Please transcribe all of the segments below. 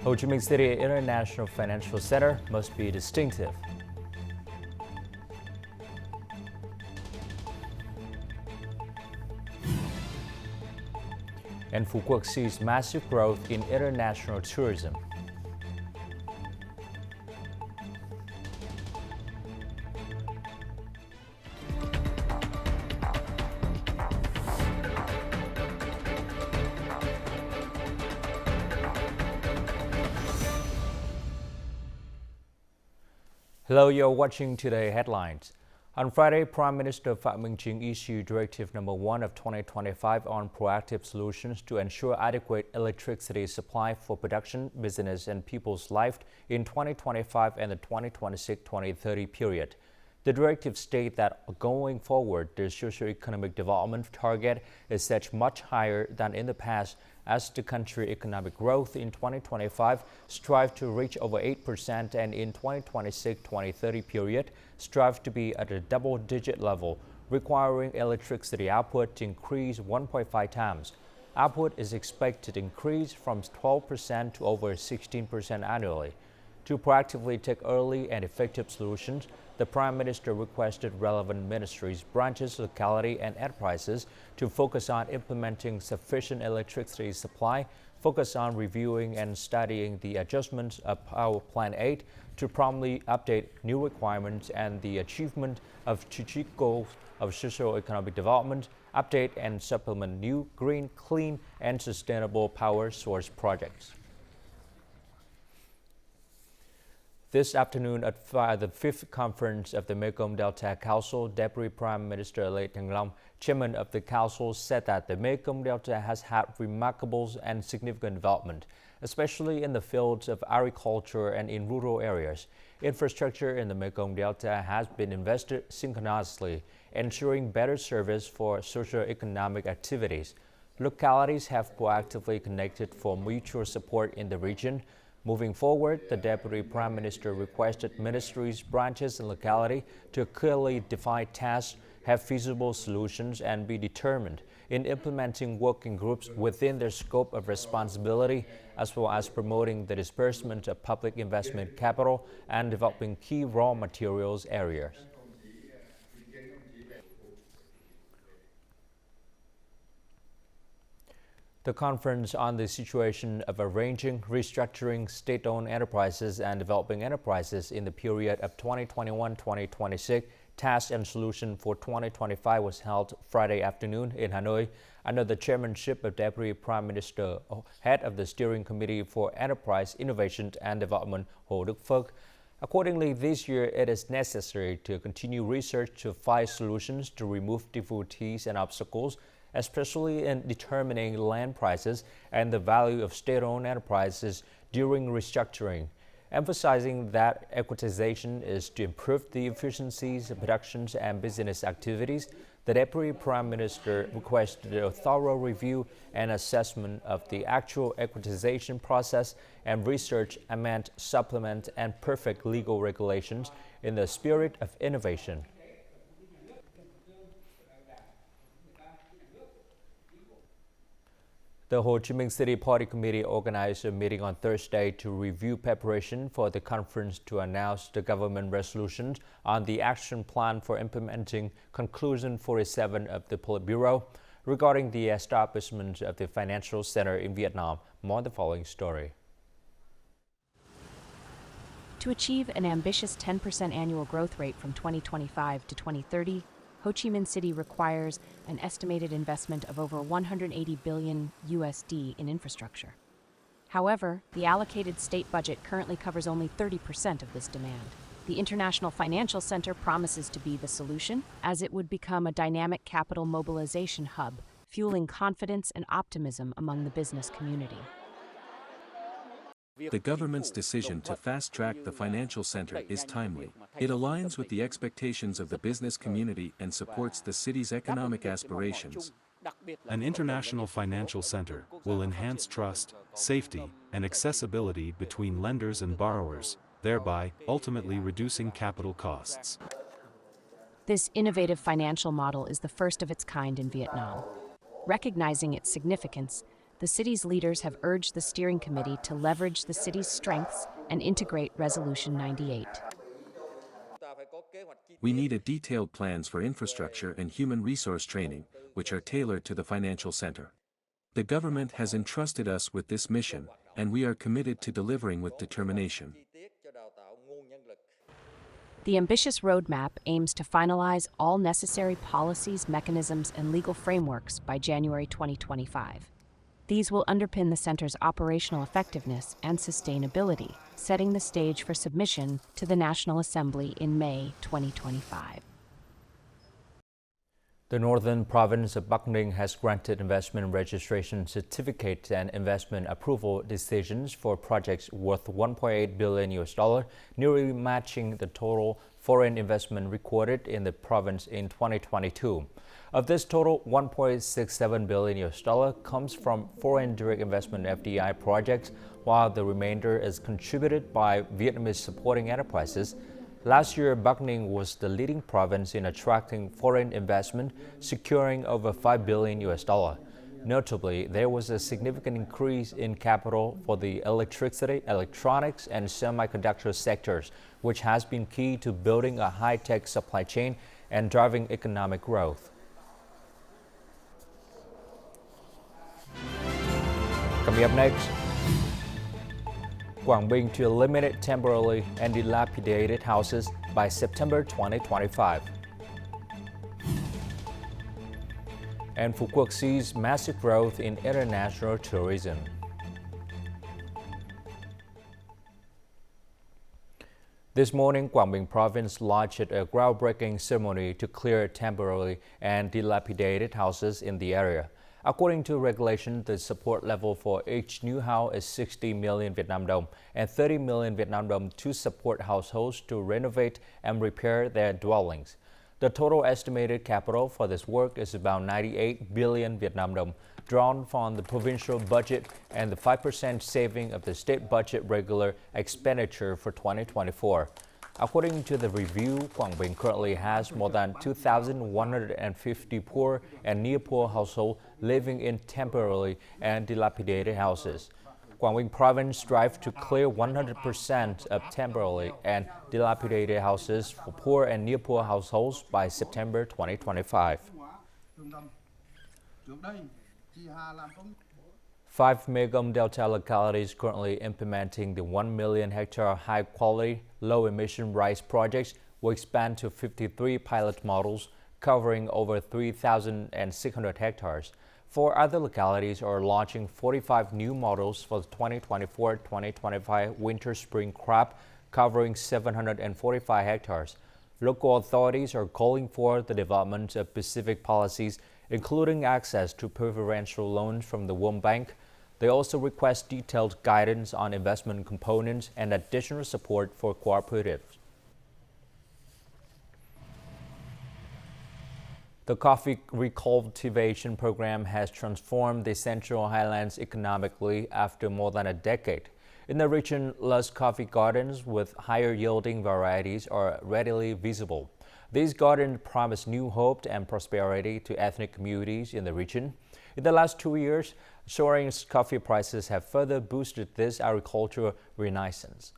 Ho Chi Minh City International Financial Center must be distinctive. And QUOC sees massive growth in international tourism. Hello, you're watching Today Headlines. On Friday, Prime Minister Phạm Minh Chính issued Directive Number 1 of 2025 on proactive solutions to ensure adequate electricity supply for production, business, and people's life in 2025 and the 2026-2030 period. The directive states that going forward, the socio-economic development target is set much higher than in the past as the country's economic growth in 2025 strive to reach over 8% and in 2026-2030 period strive to be at a double-digit level, requiring electricity output to increase 1.5 times. Output is expected to increase from 12% to over 16% annually. To proactively take early and effective solutions, the Prime Minister requested relevant ministries, branches, locality, and enterprises to focus on implementing sufficient electricity supply, focus on reviewing and studying the adjustments of Power Plan 8 to promptly update new requirements and the achievement of strategic goals of socio-economic development, update and supplement new green, clean, and sustainable power source projects. This afternoon at the 5th Conference of the Mekong Delta Council, Deputy Prime Minister Lê Thanh Long, Chairman of the Council, said that the Mekong Delta has had remarkable and significant development, especially in the fields of agriculture and in rural areas. Infrastructure in the Mekong Delta has been invested synchronously, ensuring better service for socio-economic activities. Localities have proactively connected for mutual support in the region. Moving forward, the Deputy Prime Minister requested ministries, branches, and locality to clearly define tasks, have feasible solutions, and be determined in implementing working groups within their scope of responsibility, as well as promoting the disbursement of public investment capital and developing key raw materials areas. The conference on the situation of arranging, restructuring state-owned enterprises and developing enterprises in the period of 2021-2026, task and solution for 2025 was held Friday afternoon in Hanoi under the chairmanship of Deputy Prime Minister, head of the Steering Committee for Enterprise, Innovation and Development, Hồ Đức Phước. Accordingly, this year it is necessary to continue research to find solutions to remove difficulties and obstacles, especially in determining land prices and the value of state-owned enterprises during restructuring, emphasizing that equitization is to improve the efficiencies of production and business activities. The Deputy Prime Minister requested a thorough review and assessment of the actual equitization process and research, amend, supplement, and perfect legal regulations in the spirit of innovation. The Ho Chi Minh City Party Committee organized a meeting on Thursday to review preparation for the conference to announce the government resolutions on the action plan for implementing Conclusion 47 of the Politburo regarding the establishment of the financial center in Vietnam. More on the following story. To achieve an ambitious 10% annual growth rate from 2025 to 2030, Ho Chi Minh City requires an estimated investment of over $180 billion in infrastructure. However, the allocated state budget currently covers only 30% of this demand. The International Financial Center promises to be the solution, as it would become a dynamic capital mobilization hub, fueling confidence and optimism among the business community. The government's decision to fast-track the financial center is timely. It aligns with the expectations of the business community and supports the city's economic aspirations. An international financial center will enhance trust, safety, and accessibility between lenders and borrowers, thereby ultimately reducing capital costs. This innovative financial model is the first of its kind in Vietnam. Recognizing its significance, the city's leaders have urged the steering committee to leverage the city's strengths and integrate Resolution 98. We need detailed plans for infrastructure and human resource training, which are tailored to the financial center. The government has entrusted us with this mission, and we are committed to delivering with determination. The ambitious roadmap aims to finalize all necessary policies, mechanisms, and legal frameworks by January 2025. These will underpin the center's operational effectiveness and sustainability, setting the stage for submission to the National Assembly in May 2025. The northern province of Bắc Ninh has granted investment registration certificates and investment approval decisions for projects worth $1.8 billion, nearly matching the total foreign investment recorded in the province in 2022. Of this total, $1.67 billion comes from foreign direct investment FDI projects, while the remainder is contributed by Vietnamese supporting enterprises. Last year, Bắc Ninh was the leading province in attracting foreign investment, securing over $5 billion. Notably, there was a significant increase in capital for the electricity, electronics, and semiconductor sectors, which has been key to building a high-tech supply chain and driving economic growth. Coming up next, Quang Binh to eliminate temporarily and dilapidated houses by September 2025. And QUOC sees massive growth in international tourism. This morning, Quang Binh Province launched a groundbreaking ceremony to clear temporarily and dilapidated houses in the area. According to regulation, the support level for each new house is 60 million Vietnam dong and 30 million Vietnam dong to support households to renovate and repair their dwellings. The total estimated capital for this work is about 98 billion Vietnam dong, drawn from the provincial budget and the 5% saving of the state budget regular expenditure for 2024. According to the review, Quang Binh currently has more than 2,150 poor and near-poor households living in temporarily and dilapidated houses. Quang Binh Province strives to clear 100% of temporarily and dilapidated houses for poor and near-poor households by September 2025. 5 Mekong Delta localities currently implementing the 1 million hectare high-quality, low-emission rice projects will expand to 53 pilot models covering over 3,600 hectares. 4 other localities are launching 45 new models for the 2024-2025 winter-spring crop covering 745 hectares. Local authorities are calling for the development of specific policies, including access to preferential loans from the World Bank. They also request detailed guidance on investment components and additional support for cooperatives. The coffee recultivation program has transformed the Central Highlands economically after more than a decade. In the region, lush coffee gardens with higher yielding varieties are readily visible. These gardens promise new hope and prosperity to ethnic communities in the region. In the last 2 years, soaring coffee prices have further boosted this agricultural renaissance.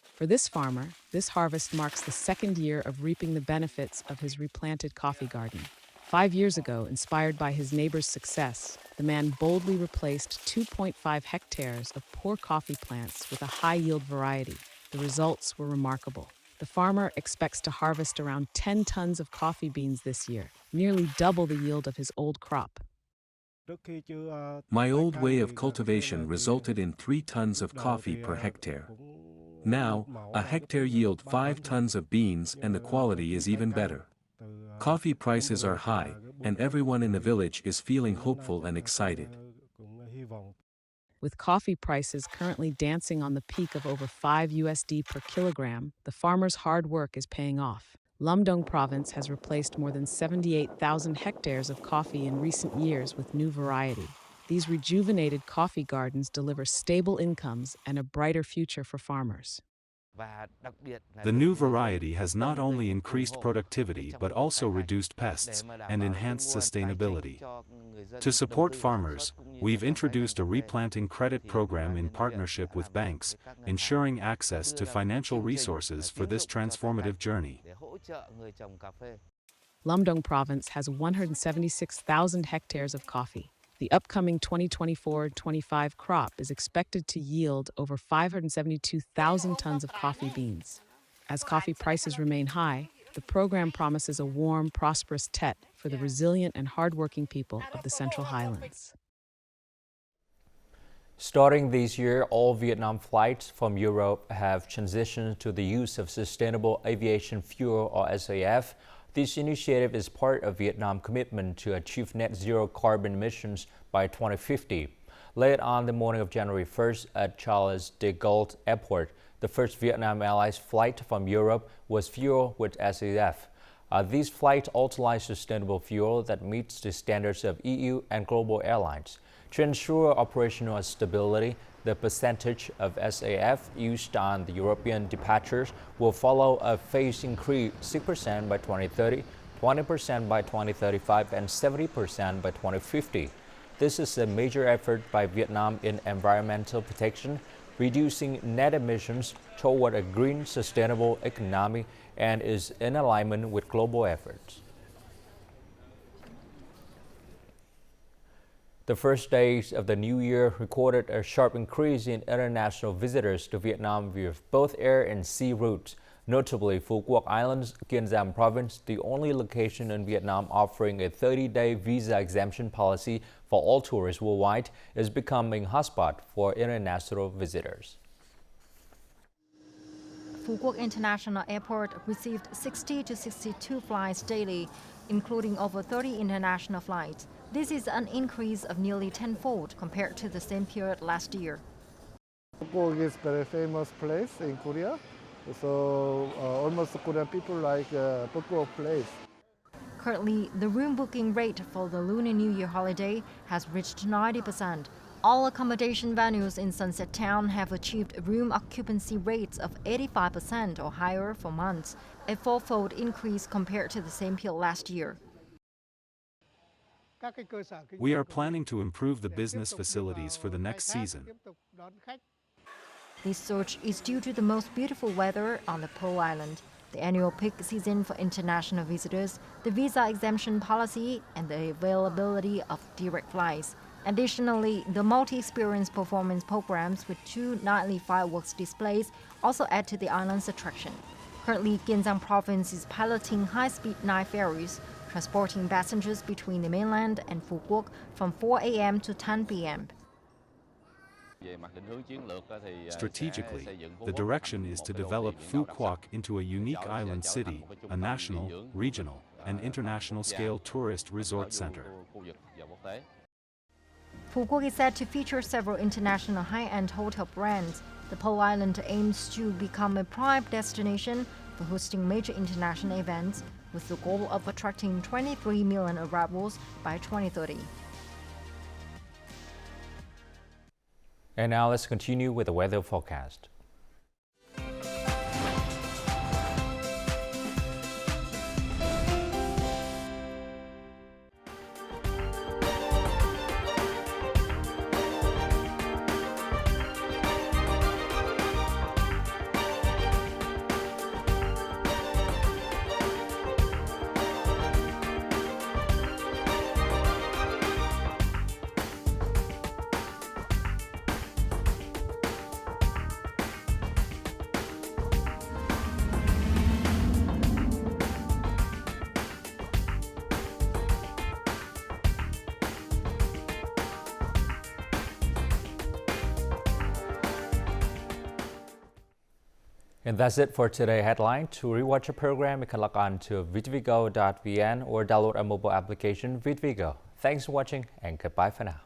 For this farmer, this harvest marks the second year of reaping the benefits of his replanted coffee garden. 5 years ago, inspired by his neighbor's success, the man boldly replaced 2.5 hectares of poor coffee plants with a high-yield variety. The results were remarkable. The farmer expects to harvest around 10 tons of coffee beans this year, nearly double the yield of his old crop. My old way of cultivation resulted in 3 tons of coffee per hectare. Now, a hectare yield 5 tons of beans and the quality is even better. Coffee prices are high, and everyone in the village is feeling hopeful and excited. With coffee prices currently dancing on the peak of over $5 per kilogram, the farmer's hard work is paying off. Lâm Dong Province has replaced more than 78,000 hectares of coffee in recent years with new variety. These rejuvenated coffee gardens deliver stable incomes and a brighter future for farmers. The new variety has not only increased productivity but also reduced pests and enhanced sustainability. To support farmers, we've introduced a replanting credit program in partnership with banks, ensuring access to financial resources for this transformative journey. Lumdong Province has 176,000 hectares of coffee. The upcoming 2024-25 crop is expected to yield over 572,000 tons of coffee beans. As coffee prices remain high, the program promises a warm, prosperous Tet for the resilient and hardworking people of the Central Highlands. Starting this year, all Vietnam flights from Europe have transitioned to the use of sustainable aviation fuel or SAF. This initiative is part of Vietnam's commitment to achieve net zero carbon emissions by 2050. Late on the morning of January 1st at Charles de Gaulle Airport, the first Vietnam Airlines flight from Europe was fueled with SAF. These flights utilize sustainable fuel that meets the standards of EU and global airlines. To ensure operational stability, the percentage of SAF used on the European departures will follow a phased increase: 6% by 2030, 20% by 2035, and 70% by 2050. This is a major effort by Vietnam in environmental protection, reducing net emissions toward a green, sustainable economy, and is in alignment with global efforts. The first days of the new year recorded a sharp increase in international visitors to Vietnam with both air and sea routes. Notably, Phu Quoc Islands, Kiên Giang Province, the only location in Vietnam offering a 30-day visa exemption policy for all tourists worldwide, is becoming a hotspot for international visitors. Phu Quoc International Airport received 60 to 62 flights daily, including over 30 international flights. This is an increase of nearly tenfold compared to the same period last year. Phu Quoc is a very famous place in Korea, so almost Korean people like Phu Quoc place. Currently, the room booking rate for the Lunar New Year holiday has reached 90%. All accommodation venues in Sunset Town have achieved room occupancy rates of 85% or higher for months, a fourfold increase compared to the same period last year. We are planning to improve the business facilities for the next season. This surge is due to the most beautiful weather on the Pearl Island, the annual peak season for international visitors, the visa exemption policy, and the availability of direct flights. Additionally, the multi-experience performance programs with 2 nightly fireworks displays also add to the island's attraction. Currently, Kiên Giang Province is piloting high-speed night ferries, transporting passengers between the mainland and Phu Quoc from 4 a.m. to 10 p.m. Strategically, the direction is to develop Phu Quoc into a unique island city, a national, regional, and international scale tourist resort center. Phu Quoc is set to feature several international high-end hotel brands. The Pearl Island aims to become a prime destination for hosting major international events, with the goal of attracting 23 million arrivals by 2030. And now let's continue with the weather forecast. And that's it for today's headline. To rewatch a program, you can log on to vtvgo.vn or download our mobile application VTVgo. Thanks for watching and goodbye for now.